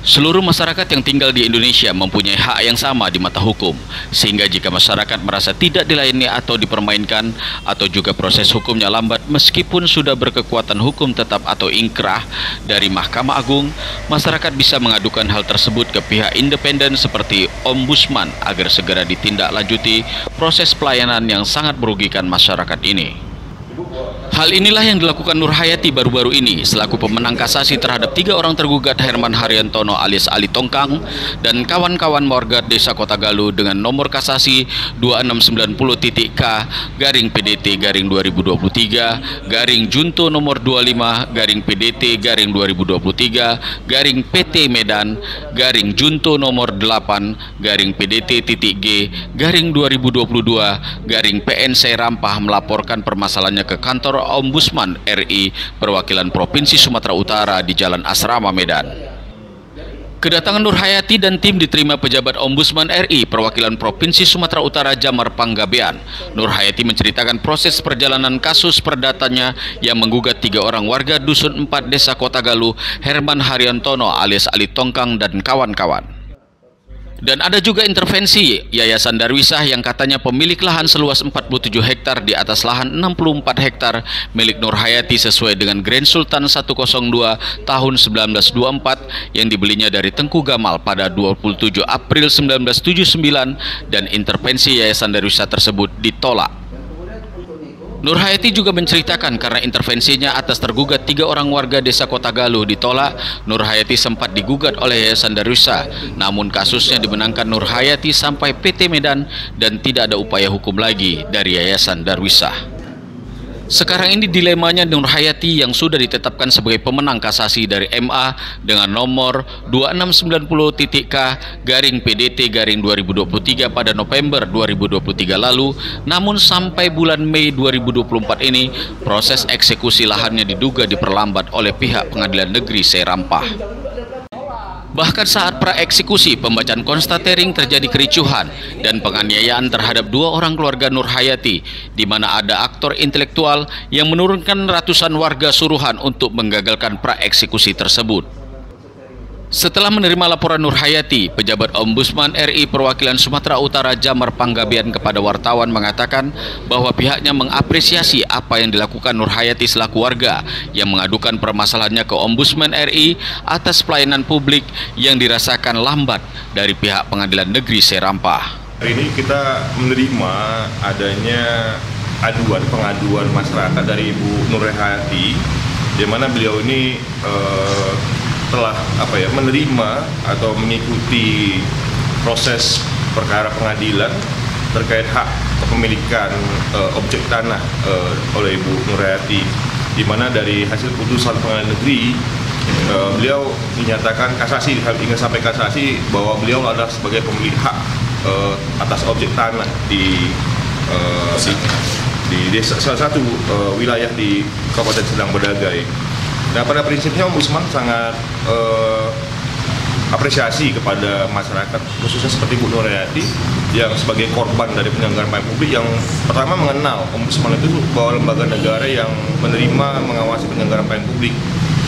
Seluruh masyarakat yang tinggal di Indonesia mempunyai hak yang sama di mata hukum, sehingga jika masyarakat merasa tidak dilayani atau dipermainkan, atau juga proses hukumnya lambat meskipun sudah berkekuatan hukum tetap atau ingkrah dari Mahkamah Agung, masyarakat bisa mengadukan hal tersebut ke pihak independen seperti Ombudsman agar segera ditindaklanjuti proses pelayanan yang sangat merugikan masyarakat ini. Hal inilah yang dilakukan Nur Hayati baru-baru ini selaku pemenang kasasi terhadap 3 orang tergugat Herman Haryantono alias Ali Tongkang dan kawan-kawan warga Desa Kota Galuh dengan nomor kasasi 2690-K/PDT/2023 nomor 25-PDT/2023 PT Medan Junto nomor 8-PT-G/2022 PNC Rampah melaporkan permasalahannya ke kantor Ombudsman RI perwakilan Provinsi Sumatera Utara di Jalan Asrama Medan. Kedatangan Nur Hayati dan tim diterima pejabat Ombudsman RI perwakilan Provinsi Sumatera Utara Jamar Panggabean. Nur Hayati menceritakan proses perjalanan kasus perdatanya yang menggugat 3 orang warga Dusun 4 Desa Kota Galuh, Herman Haryantono alias Ali Tongkang dan kawan-kawan. Dan ada juga intervensi Yayasan Darwisah yang katanya pemilik lahan seluas 47 hektar di atas lahan 64 hektar milik Nur Hayati sesuai dengan Grand Sultan 102 tahun 1924 yang dibelinya dari Tengku Gamal pada 27 April 1979 dan intervensi Yayasan Darwisah tersebut ditolak. Nur Hayati juga menceritakan karena intervensinya atas tergugat 3 orang warga Desa Kota Galuh ditolak, Nur Hayati sempat digugat oleh Yayasan Darwisah. Namun kasusnya dimenangkan Nur Hayati sampai PT Medan dan tidak ada upaya hukum lagi dari Yayasan Darwisah. Sekarang ini dilemanya Nur Hayati yang sudah ditetapkan sebagai pemenang kasasi dari MA dengan nomor 2690-K/PDT/2023 pada November 2023 lalu. Namun sampai bulan Mei 2024 ini proses eksekusi lahannya diduga diperlambat oleh pihak Pengadilan Negeri Serampah. Bahkan saat praeksekusi pembacaan konstatering terjadi kericuhan dan penganiayaan terhadap 2 orang keluarga Nur Hayati, di mana ada aktor intelektual yang menurunkan ratusan warga suruhan untuk menggagalkan praeksekusi tersebut. Setelah menerima laporan Nur Hayati, pejabat Ombudsman RI perwakilan Sumatera Utara Jamar Panggabean kepada wartawan mengatakan bahwa pihaknya mengapresiasi apa yang dilakukan Nur Hayati selaku warga yang mengadukan permasalahannya ke Ombudsman RI atas pelayanan publik yang dirasakan lambat dari pihak Pengadilan Negeri Serampah. Hari ini kita menerima adanya pengaduan masyarakat dari Ibu Nur Hayati, di mana beliau ini telah menerima atau mengikuti proses perkara pengadilan terkait hak kepemilikan objek tanah oleh Ibu Nur Hayati, di mana dari hasil putusan pengadilan negeri beliau dinyatakan kasasi hingga sampai kasasi bahwa beliau adalah sebagai pemilik hak atas objek tanah di desa, salah satu wilayah di Kabupaten Sedang Bedagai. Nah, pada prinsipnya Ombudsman sangat apresiasi kepada masyarakat, khususnya seperti Bu Nur Hayati yang sebagai korban dari penyelenggaraan pelayanan publik yang pertama mengenal Ombudsman itu bahwa lembaga negara yang menerima mengawasi penyelenggaraan pelayanan publik.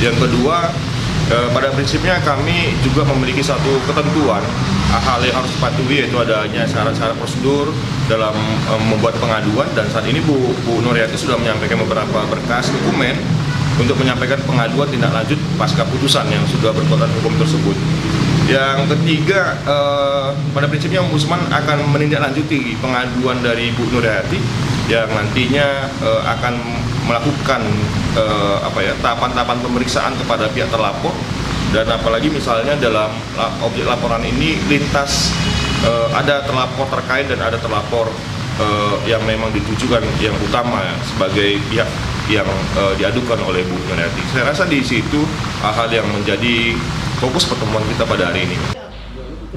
Yang kedua, pada prinsipnya kami juga memiliki satu ketentuan hal yang harus dipatuhi, yaitu adanya syarat-syarat prosedur dalam membuat pengaduan, dan saat ini Bu Nur Hayati sudah menyampaikan beberapa berkas dokumen untuk menyampaikan pengaduan tindak lanjut pasca putusan yang sudah berkekuatan hukum tersebut. Yang ketiga, pada prinsipnya Ombudsman akan menindaklanjuti pengaduan dari Bu Nur Hayati yang nantinya akan melakukan tahapan-tahapan pemeriksaan kepada pihak terlapor, dan apalagi misalnya dalam objek laporan ini lintas ada terlapor terkait dan ada terlapor yang memang ditujukan yang utama sebagai pihak yang diadukan oleh Bu Nur Hayati. Saya rasa di situ hal yang menjadi fokus pertemuan kita pada hari ini.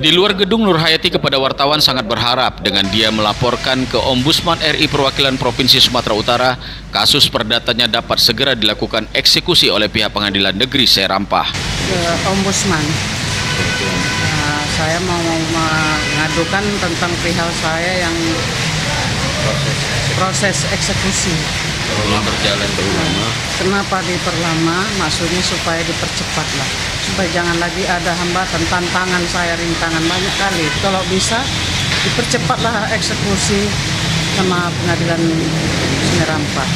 Di luar gedung, Nur Hayati kepada wartawan sangat berharap dengan dia melaporkan ke Ombudsman RI perwakilan Provinsi Sumatera Utara, kasus perdatanya dapat segera dilakukan eksekusi oleh pihak Pengadilan Negeri Serampah. Ke Ombudsman. Saya mau mengadukan tentang perihal saya yang proses eksekusi. Berjalan terlama. Kenapa diperlama? Maksudnya supaya dipercepat lah, supaya jangan lagi ada hambatan, tantangan saya, rintangan banyak kali. Kalau bisa dipercepatlah eksekusi sama pengadilan Sungai Rampa.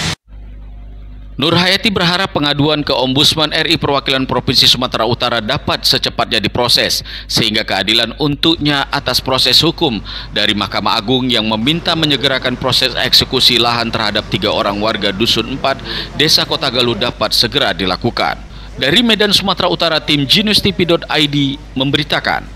Nur Hayati berharap pengaduan ke Ombudsman RI Perwakilan Provinsi Sumatera Utara dapat secepatnya diproses, sehingga keadilan untuknya atas proses hukum dari Mahkamah Agung yang meminta menyegerakan proses eksekusi lahan terhadap 3 orang warga Dusun 4, Desa Kota Galuh dapat segera dilakukan. Dari Medan, Sumatera Utara, tim GenewsTV.id memberitakan.